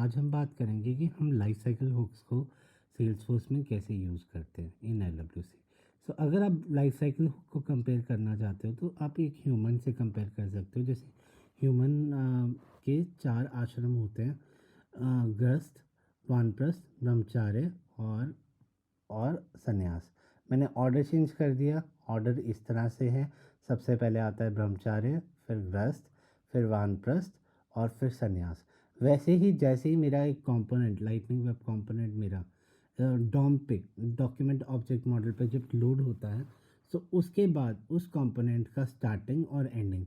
आज हम बात करेंगे कि हम लाइफ साइकिल हुक्स को सेल्सफोर्स में कैसे यूज़ करते हैं इन LWC। सो अगर आप लाइफ साइकिल हुक को कंपेयर करना चाहते हो तो आप एक ह्यूमन से कंपेयर कर सकते हो। जैसे ह्यूमन के 4 आश्रम होते हैं, गृहस्थ, वानप्रस्थ, ब्रह्मचार्य और संन्यास। मैंने ऑर्डर चेंज कर दिया। ऑर्डर इस तरह से है, सबसे पहले आता है ब्रह्मचार्य, फिर गृहस्थ, फिर वानप्रस्थ और फिर संन्यास। वैसे ही जैसे ही मेरा एक कंपोनेंट लाइटनिंग वेब कंपोनेंट मेरा डॉम पे डॉक्यूमेंट ऑब्जेक्ट मॉडल पे जब लोड होता है, तो उसके बाद उस कंपोनेंट का स्टार्टिंग और एंडिंग,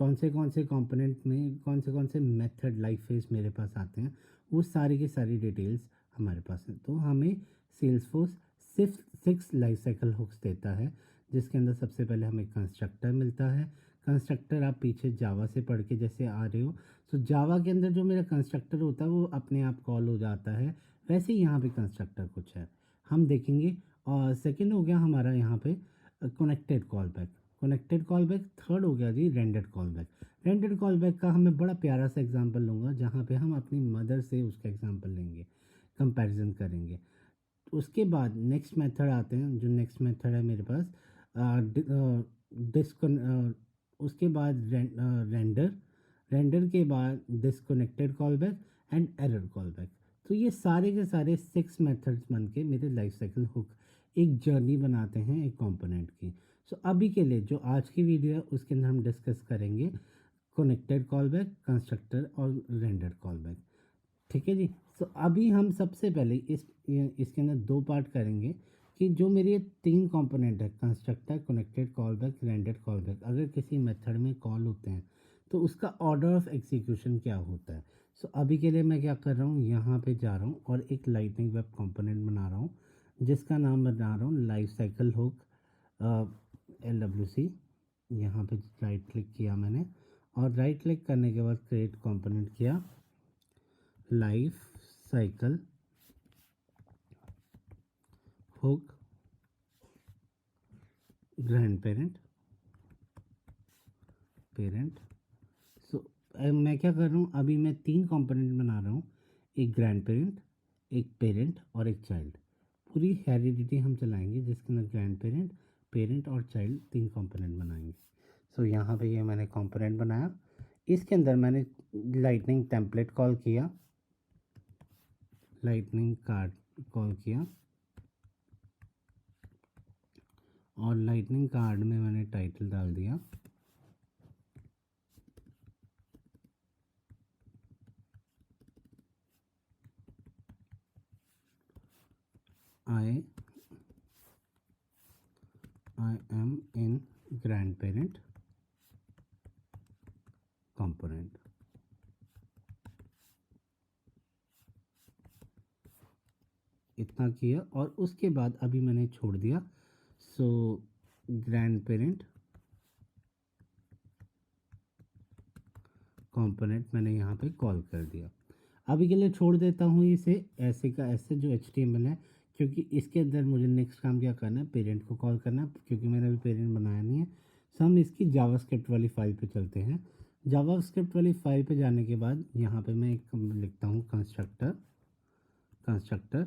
कौन से कंपोनेंट में कौन से मेथड लाइफ फेज मेरे पास आते हैं, वो सारी की सारी डिटेल्स हमारे पास हैं। तो हमें सेल्सफोर्स सिर्फ 6 लाइफ साइकिल हुक्स देता है, जिसके अंदर सबसे पहले हमें कंस्ट्रक्टर मिलता है। कंस्ट्रक्टर आप पीछे जावा से पढ़ के जैसे आ रहे हो, तो जावा के अंदर जो मेरा कंस्ट्रक्टर होता है वो अपने आप कॉल हो जाता है, वैसे ही यहाँ पे कंस्ट्रक्टर कुछ है हम देखेंगे। और सेकंड हो गया हमारा यहाँ पे connected call back. Connected call back third हो गया जी render call back. Render call back का हमें बड़ा प्यारा सा एग्जांपल लूँगा, जहाँ पे हम अपनी मदर से उसका एग्जांपल लेंगे, कंपैरिजन करेंगे। उसके बाद नेक्स्ट मेथड आते हैं, जो नेक्स्ट मेथड है मेरे पास डिस्कन उसके बाद रेंडर, रेंडर के बाद disconnected call back and error call back. तो ये सारे के सारे 6 मेथड्स बन के मेरे लाइफ साइकिल हुक एक जर्नी बनाते हैं एक कंपोनेंट की। सो अभी के लिए जो आज की वीडियो है उसके अंदर हम डिस्कस करेंगे कनेक्टेड कॉल बैक, कंस्ट्रक्टर और रेंडर कॉल बैक। ठीक है जी। सो अभी हम सबसे पहले इसके अंदर 2 पार्ट करेंगे कि जो मेरे 3 कंपोनेंट है, constructor, connected call back, render call back, अगर किसी मेथड में कॉल होते हैं तो उसका ऑर्डर ऑफ एग्जीक्यूशन क्या होता है। सो अभी के लिए मैं क्या कर रहा हूँ, यहाँ पे जा रहा हूँ और एक लाइटनिंग वेब कंपोनेंट बना रहा हूँ, जिसका नाम बना रहा हूँ लाइफ साइकिल हुक LWC। यहाँ पे राइट क्लिक किया मैंने, और राइट क्लिक करने के बाद क्रिएट कंपोनेंट किया, life cycle hook grandparent parent. So मैं क्या कर रहा हूँ, अभी मैं 3 कंपोनेंट बना रहा हूँ, एक ग्रैंड पेरेंट, एक पेरेंट और एक चाइल्ड। पूरी हेरिडिटी हम चलाएंगे, जिसके अंदर ग्रैंड पेरेंट, पेरेंट और चाइल्ड 3 कंपोनेंट बनाएंगे। सो यहाँ पे ये मैंने कंपोनेंट बनाया, इसके अंदर मैंने लाइटनिंग टेम्पलेट कॉल किया, लाइटनिंग कार्ड कॉल किया, और लाइटनिंग कार्ड में मैंने टाइटल डाल दिया I am in grand parent component. इतना किया और उसके बाद अभी मैंने छोड़ दिया। सो ग्रैंड पेरेंट कंपोनेंट मैंने यहाँ पे कॉल कर दिया। अभी के लिए छोड़ देता हूँ इसे ऐसे का ऐसे, जो HTML है, क्योंकि इसके अंदर मुझे नेक्स्ट काम क्या करना है, पेरेंट को कॉल करना है, क्योंकि मैंने अभी पेरेंट बनाया नहीं है। सो हम इसकी जावास्क्रिप्ट वाली फाइल पे चलते हैं। जावास्क्रिप्ट वाली फाइल पे जाने के बाद यहाँ पे मैं एक लिखता हूँ कंस्ट्रक्टर। कंस्ट्रक्टर,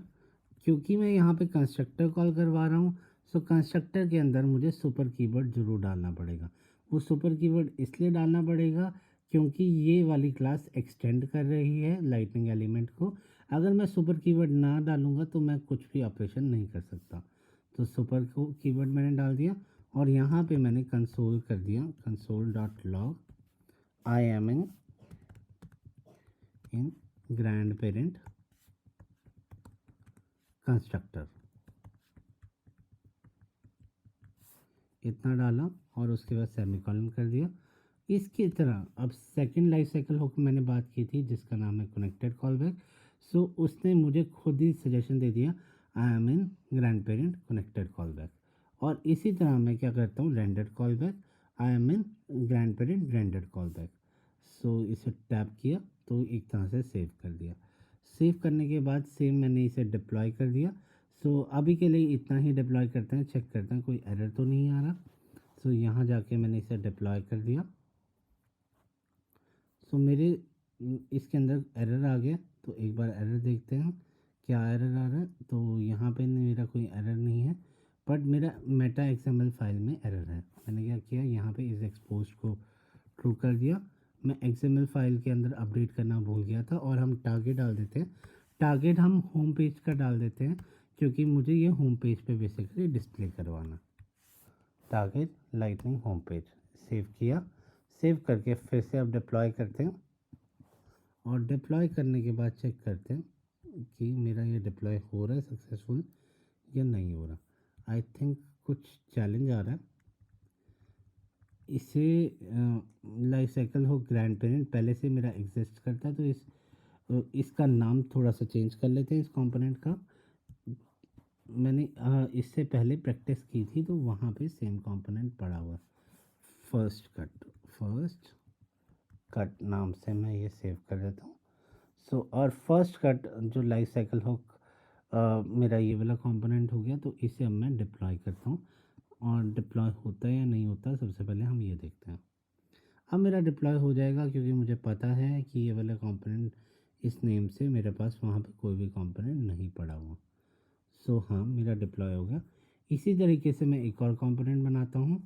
क्योंकि मैं यहाँ पे कंस्ट्रक्टर कॉल करवा रहा हूँ, सो कंस्ट्रक्टर के अंदर मुझे सुपर कीवर्ड ज़रूर डालना पड़ेगा। वो सुपर कीवर्ड इसलिए डालना पड़ेगा क्योंकि ये वाली क्लास एक्सटेंड कर रही है लाइटनिंग एलिमेंट को। अगर मैं सुपर कीवर्ड ना डालूँगा तो मैं कुछ भी ऑपरेशन नहीं कर सकता। तो सुपर कीवर्ड मैंने डाल दिया, और यहाँ पे मैंने कंसोल कर दिया, console.log I am in grand parent constructor, इतना डाला और उसके बाद सेमीकोलन कर दिया। इसकी तरह अब सेकंड लाइफ साइकिल हुक मैंने बात की थी, जिसका नाम है कनेक्टेड कॉल बैक। सो उसने मुझे खुद ही सजेशन दे दिया, I am in grandparent connected call back. और इसी तरह मैं क्या करता हूँ, render call back, I am in grandparent render call back. So इसे टैप किया तो एक तरह से सेव कर दिया। सेव करने के बाद सेम मैंने इसे डिप्लॉय कर दिया। सो अभी के लिए इतना ही डिप्लॉय करते हैं, चेक करते हैं कोई एरर तो नहीं आ रहा। सो यहाँ जाके मैंने इसे डिप्लॉय कर दिया। सो मेरे इसके अंदर एरर आ गया, तो एक बार देखते हैं क्या एरर आ रहा है। तो यहाँ पे मेरा कोई एरर नहीं है, बट मेरा मेटा एक्सएमएल फाइल में एरर है। मैंने क्या किया, यहाँ पे इस एक्सपोज को ट्रू कर दिया। मैं एक्सएमएल फाइल के अंदर अपडेट करना भूल गया था, और हम टारगेट डाल देते हैं। टारगेट हम होम पेज का डाल देते हैं, क्योंकि मुझे ये होम पेज पे बेसिकली डिस्प्ले करवाना। Target lightning home page save किया। सेव करके फिर से अब डिप्लॉय करते हैं, और डिप्लॉय करने के बाद चेक करते हैं कि मेरा ये डिप्लॉय हो रहा है सक्सेसफुल या नहीं हो रहा। आई थिंक कुछ चैलेंज आ रहा है। इसे लाइफ साइकिल हो ग्रैंड पेरेंट पहले से मेरा एग्जिस्ट करता है, तो इसका नाम थोड़ा सा चेंज कर लेते हैं इस कंपोनेंट का। मैंने इससे पहले प्रैक्टिस की थी, तो वहाँ पे सेम कंपोनेंट पड़ा हुआ। फर्स्ट कट नाम से मैं ये सेव कर देता हूँ। और फर्स्ट कट जो लाइफ साइकिल हुक मेरा ये वाला कंपोनेंट हो गया, तो इसे अब मैं डिप्लॉय करता हूँ। और डिप्लॉय होता है या नहीं होता, सबसे पहले हम ये देखते हैं। अब मेरा डिप्लॉय हो जाएगा, क्योंकि मुझे पता है कि ये वाला कंपोनेंट इस नेम से मेरे पास वहाँ पे कोई भी कंपोनेंट नहीं पड़ा हुआ। हाँ, मेरा डिप्लॉय हो गया। इसी तरीके से मैं एक और कंपोनेंट बनाता हूँ,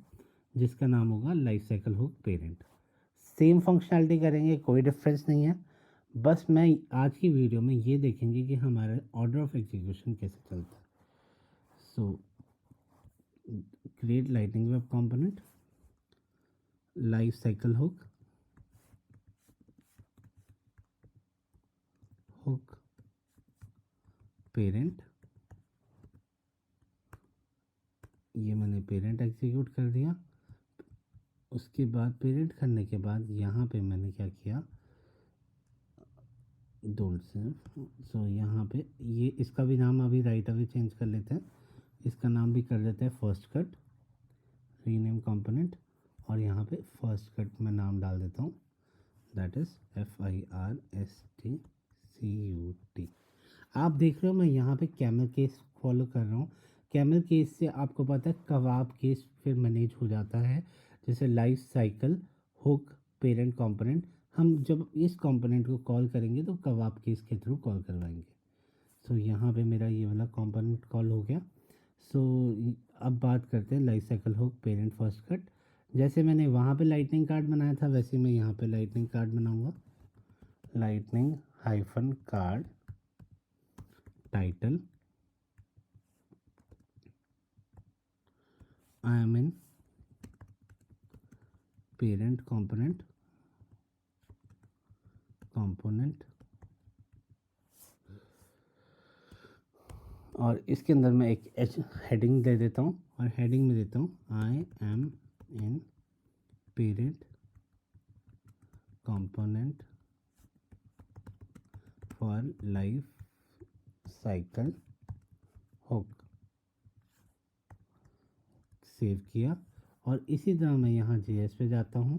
जिसका नाम होगा life cycle hook parent. Same functionality करेंगे, कोई डिफरेंस नहीं है। बस मैं आज की वीडियो में ये देखेंगे कि हमारा ऑर्डर ऑफ एग्जीक्यूशन कैसे चलता है। Create lightning web component, life cycle hook parent. ये मैंने पेरेंट एग्जीक्यूट कर दिया। उसके बाद पेरेंट करने के बाद यहाँ पे मैंने क्या किया, डोंट सेव। यहाँ पे ये इसका भी नाम अभी राइट अवे चेंज कर लेते हैं। इसका नाम भी कर देते हैं फर्स्ट कट, रीनेम कंपोनेंट। और यहाँ पे फर्स्ट कट में नाम डाल देता हूँ, दैट इज़ FIRSTCUT। आप देख रहे हो मैं यहाँ पे कैमल केस फॉलो कर रहा हूँ। कैमल केस से आपको पता है कबाब केस फिर मैनेज हो जाता है। जैसे life cycle hook parent component, हम जब इस कंपोनेंट को कॉल करेंगे तो कबाब केस के थ्रू कॉल करवाएंगे। यहाँ पे मेरा ये वाला कंपोनेंट कॉल हो गया। अब बात करते हैं life cycle hook parent first cut. जैसे मैंने वहाँ पे लाइटनिंग कार्ड बनाया था, वैसे मैं यहाँ पे लाइटनिंग कार्ड बनाऊँगा। Lightning hyphen card title, I am in parent component और इसके अंदर मैं एक हेडिंग दे देता हूँ, और हेडिंग में देता हूँ आई am in parent component for life cycle hook. Save किया। और इसी तरह मैं यहाँ JS पे जाता हूँ,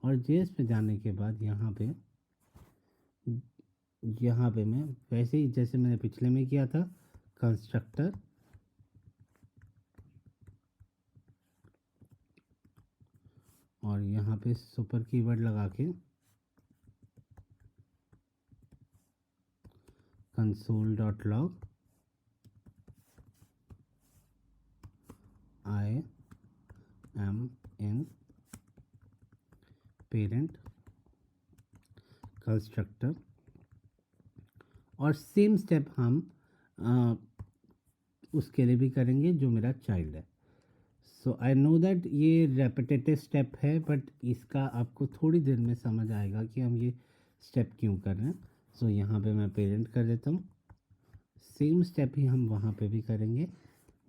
और JS पे जाने के बाद यहाँ पे मैं वैसे ही जैसे मैंने पिछले में किया था, कंस्ट्रक्टर और यहाँ पे सुपर कीवर्ड लगा के console.log I am in parent constructor. और सेम स्टेप हम उसके लिए भी करेंगे जो मेरा चाइल्ड है। आई नो दैट ये रेपिटेटिव स्टेप है, बट इसका आपको थोड़ी देर में समझ आएगा कि हम ये स्टेप क्यों कर रहे हैं। यहाँ पे मैं पेरेंट कर देता हूँ। सेम स्टेप ही हम वहाँ पे भी करेंगे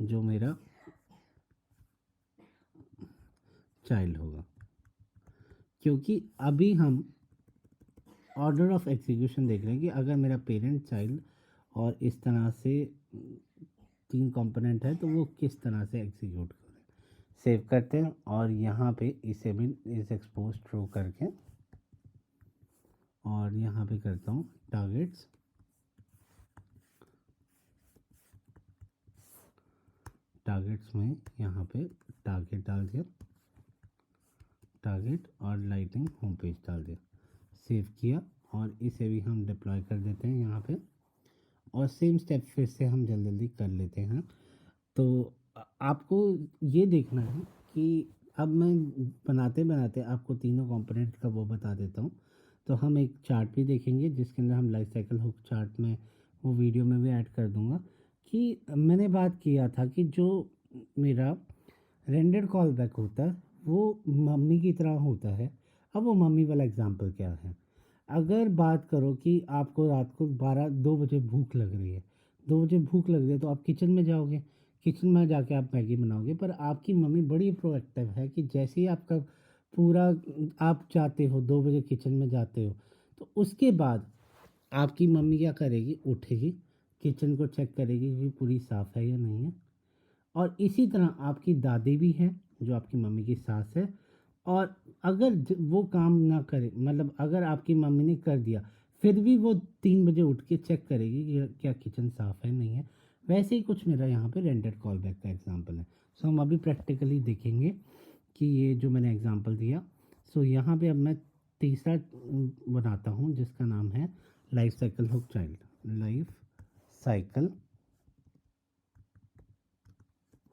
जो मेरा चाइल्ड होगा, क्योंकि अभी हम ऑर्डर ऑफ एग्जीक्यूशन देख रहे हैं कि अगर मेरा पेरेंट चाइल्ड और इस तरह से 3 कंपोनेंट है तो वो किस तरह से एग्जीक्यूट करें। सेव करते हैं, और यहाँ पे इसे भी इस एक्सपोज ट्रू करके, और यहाँ पे करता हूँ टारगेट्स। में यहाँ पे टारगेट डाल दिया, टारगेट और लाइटिंग होम पेज डाल दिया। सेव किया, और इसे भी हम डिप्लॉय कर देते हैं यहाँ पे। और सेम स्टेप फिर से हम जल्दी जल्दी कर लेते हैं। तो आपको ये देखना है कि अब मैं बनाते बनाते आपको तीनों कंपोनेंट का वो बता देता हूँ। तो हम एक चार्ट भी देखेंगे जिसके अंदर हम लाइफ साइकिल हुक चार्ट में वो वीडियो में भी ऐड कर दूंगा कि मैंने बात किया था कि जो मेरा रेंडर कॉल बैक होता है वो मम्मी की तरह होता है। अब वो मम्मी वाला एग्जांपल क्या है? अगर बात करो कि आपको रात को 2 बजे भूख लग रही है, 2 बजे भूख लग रही है तो आप किचन में जाओगे, किचन में जाके आप मैगी बनाओगे। पर आपकी मम्मी बड़ी प्रोएक्टिव है कि जैसे ही आपका पूरा आप जाते हो 2 बजे किचन में जाते हो तो उसके बाद आपकी मम्मी क्या करेगी? उठेगी, किचन को चेक करेगी कि पूरी साफ़ है या नहीं है। और इसी तरह आपकी दादी भी है जो आपकी मम्मी की सास है। और अगर वो काम ना करे, मतलब अगर आपकी मम्मी ने कर दिया फिर भी वो 3 बजे उठ के चेक करेगी कि क्या किचन साफ़ है नहीं है। वैसे ही कुछ मेरा यहाँ पे रेंटेड कॉल बैक का एग्जांपल है। सो हम अभी प्रैक्टिकली देखेंगे कि ये जो मैंने एग्जांपल दिया। सो यहाँ पे अब मैं तीसरा बनाता हूँ जिसका नाम है life cycle hook child. Life cycle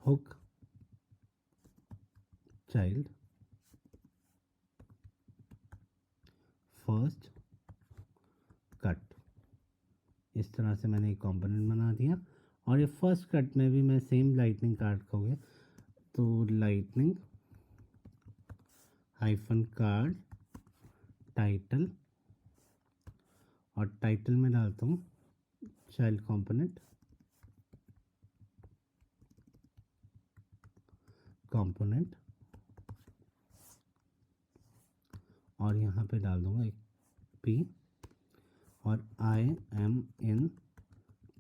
hook child first cut. इस तरह से मैंने एक कंपोनेंट बना दिया। और ये फर्स्ट कट में भी मैं सेम लाइटनिंग कार्ड का हो गया। तो लाइटनिंग हाइफन कार्ड टाइटल, और टाइटल में डालता हूँ चाइल्ड कंपोनेंट कंपोनेंट, और यहाँ पे डाल दूँगा एक पी, और I am in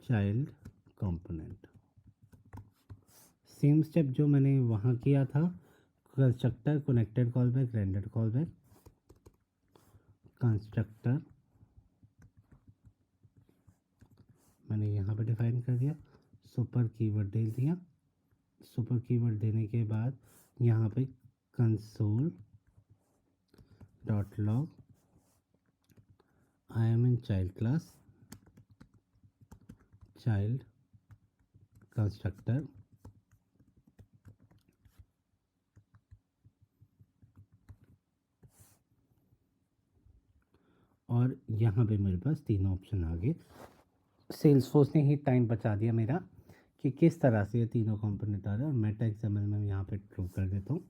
child component. Same step जो मैंने वहाँ किया था, constructor connected call back render call back, constructor मैंने यहाँ पे डिफाइन कर दिया, सुपर कीवर्ड दे दिया। सुपर कीवर्ड देने के बाद यहाँ पे console dot log I am in child class child constructor, और यहाँ पे मेरे पास तीनों ऑप्शन आ गए। सेल्सफोर्स ने ही टाइम बचा दिया मेरा कि किस तरह से ये तीनों कंपोनेंट आ रहे हैं। और मेटा एक्सएमएल में यहाँ पे ट्रू कर देता हूँ,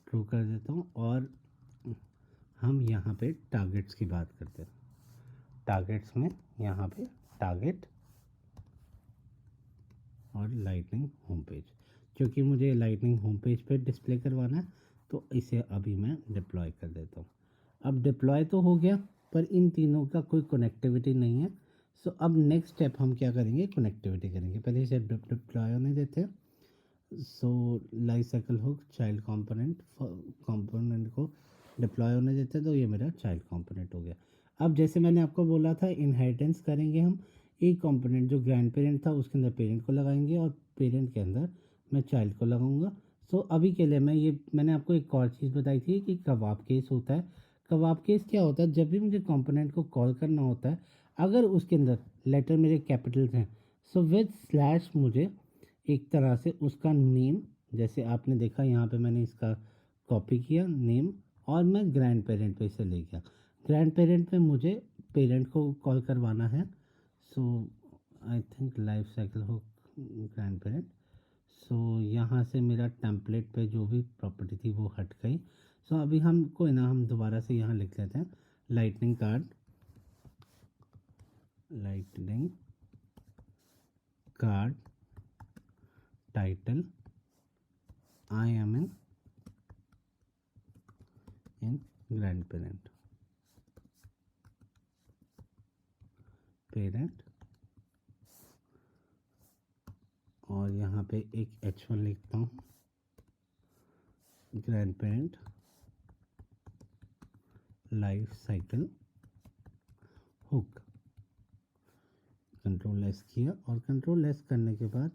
ट्रू कर देता हूँ। और हम यहाँ पे टारगेट्स की बात करते हैं। टारगेट्स में यहाँ पे टारगेट और लाइटनिंग होम पेज, क्योंकि मुझे लाइटनिंग होम पेज पे डिस्प्ले करवाना है तो इसे अभी मैं डिप्लॉय कर देता हूँ। अब डिप्लॉय तो हो गया पर इन तीनों का कोई कनेक्टिविटी नहीं है। सो अब नेक्स्ट स्टेप हम क्या करेंगे? कनेक्टिविटी करेंगे। पहले इसे डिप्लॉय होने देते हैं। So life cycle hook child component को डिप्लॉय होने देते हैं। तो ये मेरा चाइल्ड कंपोनेंट हो गया। अब जैसे मैंने आपको बोला था इनहेरिटेंस करेंगे हम। एक कंपोनेंट जो ग्रैंड पेरेंट था उसके अंदर पेरेंट को लगाएंगे और पेरेंट के अंदर मैं चाइल्ड को लगाऊंगा। सो अभी के लिए मैंने आपको एक और चीज़ बताई थी कि कबाब केस होता है। कबाब केस क्या होता है? जब भी मुझे कंपोनेंट को कॉल करना होता है, अगर उसके अंदर लेटर मेरे कैपिटल्स हैं, सो विद स्लैश मुझे एक तरह से उसका नेम, जैसे आपने देखा यहाँ पे मैंने इसका कॉपी किया नेम, और मैं ग्रैंड पेरेंट पे इसे ले गया। ग्रैंड पेरेंट में मुझे पेरेंट को कॉल करवाना है। सो आई थिंक लाइफ साइकिल हो ग्रैंड पेरेंट। सो यहाँ से मेरा टेम्पलेट पे जो भी प्रॉपर्टी थी वो हट गई। सो अभी हम कोई ना, हम दोबारा से यहाँ लिख लेते हैं lightning card, lightning card title I am in grandparent parent, और यहाँ पे एक H1 लिखता हूँ grand parent life cycle hook. Control S किया, और कंट्रोल एस करने के बाद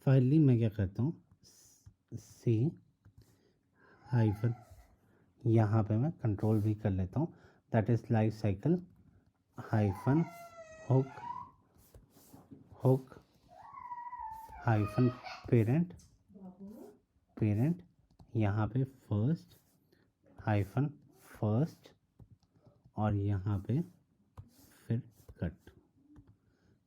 फाइनली मैं क्या करता हूँ सी हाइफन, यहाँ पे मैं कंट्रोल भी कर लेता हूँ, that is life cycle hyphen hook hook hyphen parent parent, यहाँ पे फर्स्ट हाइफन फर्स्ट और यहाँ पे फिर कट।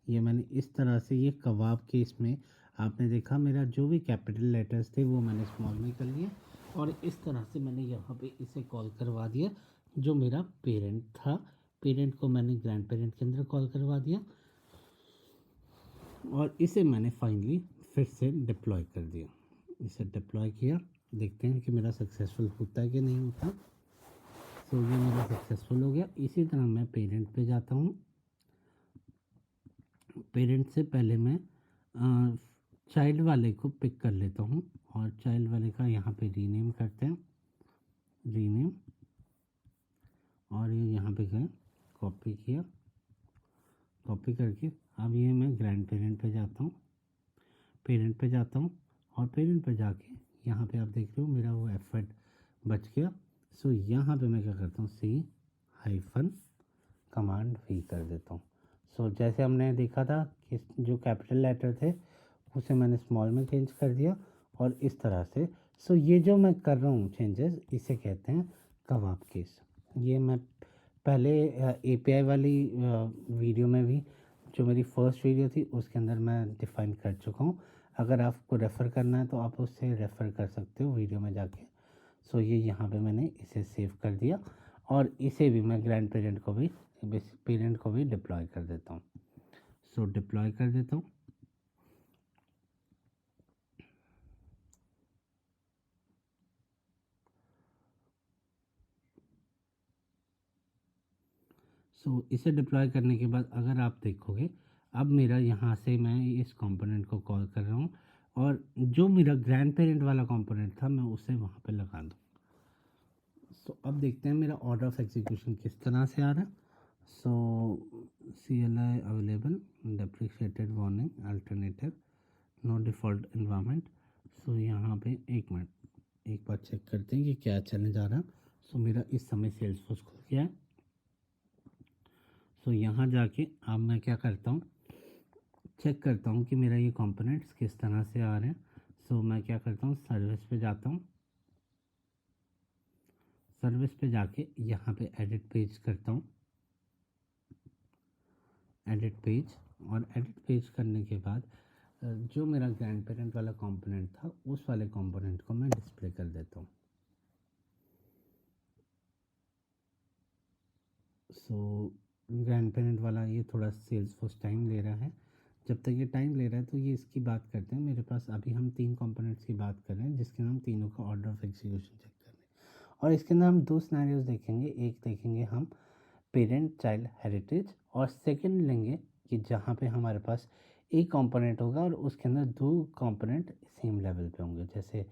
ये मैंने इस तरह से, ये कबाब के इसमें आपने देखा मेरा जो भी कैपिटल लेटर्स थे वो मैंने स्मॉल में कर लिए और इस तरह से मैंने यहाँ पे इसे कॉल करवा दिया। जो मेरा पेरेंट था, पेरेंट को मैंने ग्रैंड पेरेंट के अंदर कॉल करवा दिया और इसे मैंने फाइनली फिर से डिप्लॉय कर दिया। इसे डिप्लॉय किया, देखते हैं कि मेरा सक्सेसफुल होता है कि नहीं होता। तो ये मेरा सक्सेसफुल हो गया। इसी तरह मैं पेरेंट पे जाता हूँ। पेरेंट से पहले मैं चाइल्ड वाले को पिक कर लेता हूँ और चाइल्ड वाले का यहाँ पे रीनेम करते हैं, रीनेम, और ये यहाँ पे गए कॉपी किया, कॉपी करके अब ये मैं ग्रैंड पेरेंट पे जाता हूँ, पेरेंट पे जाता हूँ और पेरेंट पे जाके यहाँ पे आप देख रहे हो मेरा वो एफर्ट बच गया। सो यहाँ पे मैं क्या करता हूँ, सी हाइफन कमांड वी कर देता हूँ। सो जैसे हमने देखा था कि जो कैपिटल लेटर थे उसे मैंने स्मॉल में चेंज कर दिया और इस तरह से। सो ये जो मैं कर रहा हूँ चेंजेस, इसे कहते हैं कबाब केस। ये मैं पहले एपीआई वाली वीडियो में भी, जो मेरी फर्स्ट वीडियो थी उसके अंदर मैं डिफ़ाइन कर चुका हूँ। अगर आपको रेफ़र करना है तो आप उससे रेफ़र कर सकते हो वीडियो में जाके। सो ये यहाँ पे मैंने इसे सेव कर दिया और इसे भी मैं ग्रैंड पेरेंट को भी, पेरेंट को भी डिप्लॉय कर देता हूँ। सो डिप्लॉय कर देता हूँ। सो इसे डिप्लॉय करने के बाद अगर आप देखोगे, अब मेरा यहाँ से मैं इस कंपोनेंट को कॉल कर रहा हूँ और जो मेरा ग्रैंड पेरेंट वाला कंपोनेंट था मैं उसे वहाँ पे लगा दूँ। सो अब देखते हैं मेरा ऑर्डर ऑफ एग्जीक्यूशन किस तरह से आ रहा है। So CLI available, deprecated warning alternative, no default environment. So यहाँ पे एक मिनट, एक बार चेक करते हैं कि क्या चलने जा रहा है। सो मेरा इस समय सेल्सफोर्स खुल गया है। सो यहाँ जाके अब मैं क्या करता हूँ, चेक करता हूँ कि मेरा ये कंपोनेंट्स किस तरह से आ रहे हैं। सो मैं क्या करता हूँ, सर्विस पे जाता हूँ, सर्विस पे जाके यहाँ पे एडिट पेज करता हूँ, एडिट पेज, और एडिट पेज करने के बाद जो मेरा ग्रैंड पेरेंट वाला कंपोनेंट था उस वाले कंपोनेंट को मैं डिस्प्ले कर देता हूँ। सो ग्रैंड पेरेंट वाला ये थोड़ा सेल्सफोर्स टाइम ले रहा है। जब तक ये टाइम ले रहा है तो ये इसकी बात करते हैं। मेरे पास अभी हम 3 कंपोनेंट्स की बात कर रहे हैं जिसके नाम तीनों का ऑर्डर ऑफ एग्जीक्यूशन चेक कर रहे हैं और इसके अंदर हम 2 सिनेरियोज देखेंगे। एक देखेंगे हम पेरेंट चाइल्ड हेरिटेज और सेकंड लेंगे कि जहाँ पे हमारे पास एक कंपोनेंट होगा और उसके अंदर 2 कंपोनेंट सेम लेवल पे होंगे। जैसे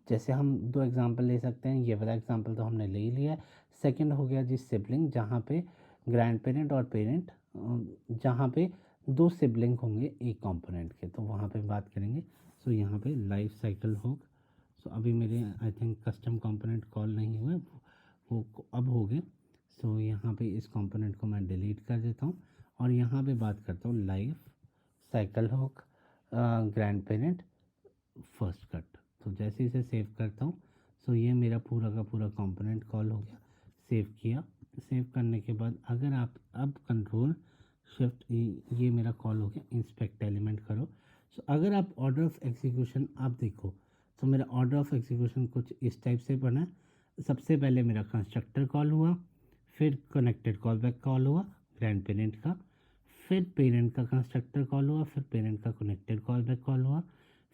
जैसे हम 2 एग्जांपल ले सकते हैं। ये वाला एग्जांपल तो हमने ले ही लिया है। सेकंड हो गया जी सिबलिंग, जहाँ पे ग्रैंड पेरेंट और पेरेंट, जहाँ पे 2 सिबलिंग होंगे एक कंपोनेंट के, तो वहाँ पे बात करेंगे। सो यहाँ पे लाइफ साइकिल होगा। सो अभी मेरे I think custom component call नहीं हुए, वो अब हो गए। सो यहाँ पे इस कंपोनेंट को मैं डिलीट कर देता हूँ और यहाँ पे बात करता हूँ लाइफ साइकिल होक ग्रैंड पेरेंट फर्स्ट कट। तो जैसे इसे सेव करता हूँ, सो ये मेरा पूरा का पूरा कंपोनेंट कॉल हो गया। सेव किया, सेव करने के बाद अगर आप अब कंट्रोल शिफ्ट, ये मेरा कॉल हो गया, इंस्पेक्ट एलिमेंट करो। सो अगर आप ऑर्डर ऑफ एग्जीक्यूशन आप देखो तो मेरा ऑर्डर ऑफ एग्जीक्यूशन कुछ इस टाइप से बना। सबसे पहले मेरा कंस्ट्रक्टर कॉल हुआ, फिर कनेक्टेड कॉल बैक कॉल हुआ ग्रैंड पेरेंट का, फिर पेरेंट का कंस्ट्रक्टर कॉल हुआ, फिर पेरेंट का कनेक्टेड कॉल बैक कॉल हुआ,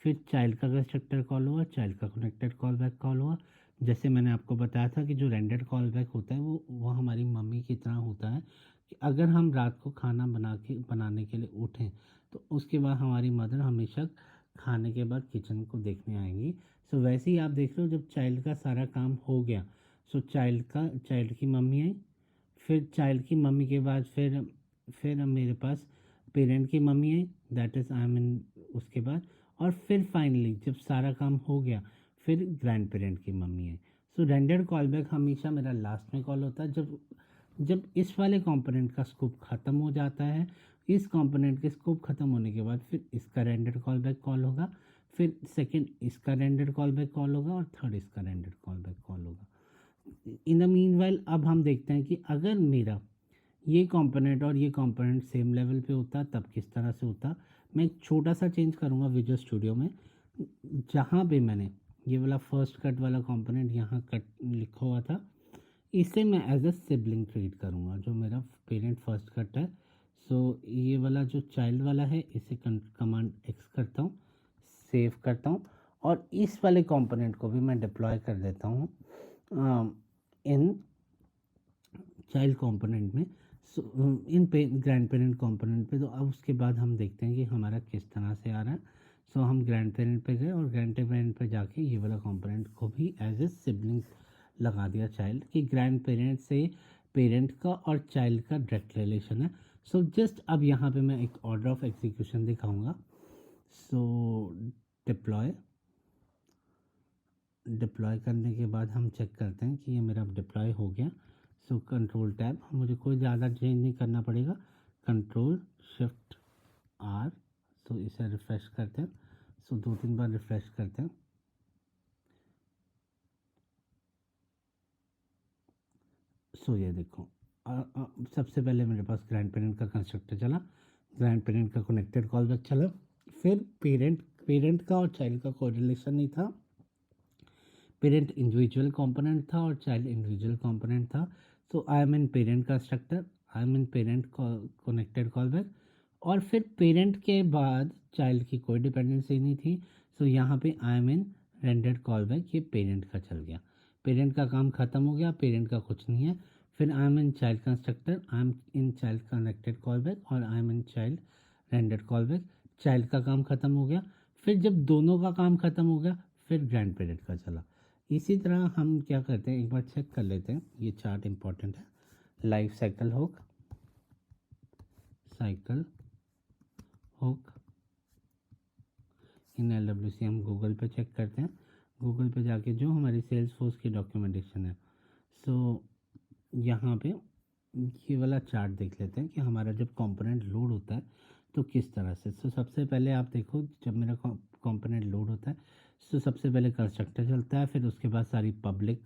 फिर चाइल्ड का कंस्ट्रक्टर कॉल हुआ, चाइल्ड का कनेक्टेड कॉल बैक कॉल हुआ। जैसे मैंने आपको बताया था कि जो रेंडर कॉल बैक होता है वो हमारी मम्मी की तरह होता है कि अगर हम रात को खाना बनाने के लिए उठें तो उसके बाद हमारी मदर हमेशा खाने के बाद किचन को देखने आएंगी। सो वैसे ही आप देख रहे हो, जब चाइल्ड का सारा काम हो गया, सो चाइल्ड की मम्मी आई, फिर चाइल्ड की मम्मी के बाद फिर मेरे पास पेरेंट की mummy I, that is I mean उसके बाद, और फिर फाइनली जब सारा काम हो गया फिर ग्रैंड पेरेंट की मम्मी आई। सो रेंडर कॉल बैक हमेशा मेरा लास्ट में कॉल होता है। जब जब इस वाले कंपोनेंट का स्कोप ख़त्म हो जाता है इस कंपोनेंट के स्कोप ख़त्म होने के बाद फिर इसका रेंडर कॉल बैक कॉल होगा, फिर सेकंड इसका रेंडर कॉल बैक कॉल होगा और थर्ड इसका रेंडर कॉल बैक कॉल होगा। इन द मीनवाइल अब हम देखते हैं कि अगर मेरा ये कंपोनेंट और ये कंपोनेंट सेम लेवल पे होता तब किस तरह से होता। मैं एक छोटा सा चेंज करूँगा विजुअल स्टूडियो में, जहाँ पे मैंने ये वाला फर्स्ट कट वाला कंपोनेंट यहाँ कट लिखा हुआ था, इसे मैं एज अ सिबलिंग ट्रीट करूँगा। जो मेरा पेरेंट फर्स्ट कट है, सो ये वाला जो चाइल्ड वाला है इसे कमांड एक्स करता हूँ, सेव करता हूँ और इस वाले कंपोनेंट को भी मैं डिप्लॉय कर देता हूँ इन चाइल्ड कंपोनेंट में, इन ग्रैंड पेरेंट कंपोनेंट पे। तो अब उसके बाद हम देखते हैं कि हमारा किस तरह से आ रहा है। सो हम ग्रैंड पेरेंट पे गए और ग्रैंड पेरेंट पे जाके ये वाला कंपोनेंट को भी एज ए सिबलिंग लगा दिया चाइल्ड, कि ग्रैंड पेरेंट से पेरेंट का और चाइल्ड का डायरेक्ट रिलेशन है। सो जस्ट अब यहाँ पे मैं एक ऑर्डर ऑफ एग्जीक्यूशन दिखाऊंगा। सो डिप्लॉय करने के बाद हम चेक करते हैं कि ये मेरा डिप्लॉय हो गया। सो कंट्रोल टैब, मुझे कोई ज़्यादा चेंज नहीं करना पड़ेगा, कंट्रोल शिफ्ट आर। सो इसे रिफ़्रेश करते हैं। सो 2-3 बार रिफ़्रेश करते हैं। सो ये देखो, सबसे पहले मेरे पास ग्रैंड पेरेंट का कंस्ट्रक्टर चला, ग्रैंड पेरेंट का कनेक्टेड कॉल बैक चला, फिर पेरेंट का और चाइल्ड का कोई रिलेशन नहीं था, पेरेंट इंडिविजुअल कंपोनेंट था और चाइल्ड इंडिविजुअल कंपोनेंट था। So I am in parent constructor, I am in parent connected call back, और फिर पेरेंट के बाद चाइल्ड की कोई डिपेंडेंसी नहीं थी। सो यहाँ पे आई am in rendered call back, ये पेरेंट का चल गया, पेरेंट का काम ख़त्म हो गया, पेरेंट का कुछ नहीं है। फिर I am in child constructor, I am in child connected call back और I am in child rendered call back, child का काम ख़त्म हो गया। फिर जब दोनों का काम ख़त्म हो गया फिर ग्रैंड पेरेंट का चला। इसी तरह हम क्या करते हैं, एक बार चेक कर लेते हैं, ये चार्ट इंपॉर्टेंट है। लाइफ साइकिल हुक इन LWC हम गूगल पे चेक करते हैं। गूगल पे जाके जो हमारी सेल्स फोर्स की डॉक्यूमेंटेशन है, सो यहाँ पे ये वाला चार्ट देख लेते हैं कि हमारा जब कंपोनेंट लोड होता है तो किस तरह से। सो सबसे पहले आप देखो, जब मेरा कंपोनेंट लोड होता है तो सबसे पहले कंस्ट्रक्टर चलता है, फिर उसके बाद सारी पब्लिक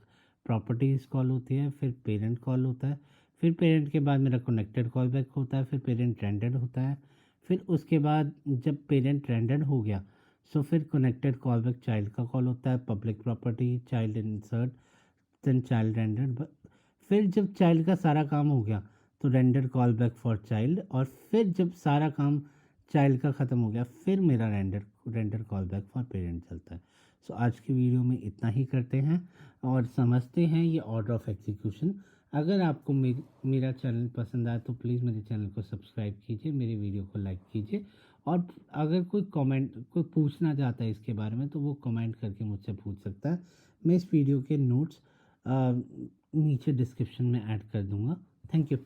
प्रॉपर्टीज़ कॉल होती है, फिर पेरेंट कॉल होता है, फिर पेरेंट के बाद मेरा कनेक्टेड कॉल बैक होता है, फिर पेरेंट रेंडर्ड होता है, फिर उसके बाद जब पेरेंट रेंडर्ड हो गया सो फिर कनेक्टेड कॉल बैक चाइल्ड का कॉल होता है, public property child insert, then child rendered. फिर जब चाइल्ड का सारा काम हो गया तो render call back for child, और फिर जब सारा काम चाइल्ड का ख़त्म हो गया फिर मेरा render call back for parent चलता है। सो आज की वीडियो में इतना ही करते हैं और समझते हैं ये ऑर्डर ऑफ एग्जीक्यूशन। अगर आपको मेरा चैनल पसंद आए तो प्लीज़ मेरे चैनल को सब्सक्राइब कीजिए, मेरे वीडियो को लाइक कीजिए, और अगर कोई पूछना चाहता है इसके बारे में तो वो कमेंट करके मुझसे पूछ सकता है। मैं इस वीडियो के नोट्स नीचे डिस्क्रिप्शन में ऐड कर दूंगा। Thank you.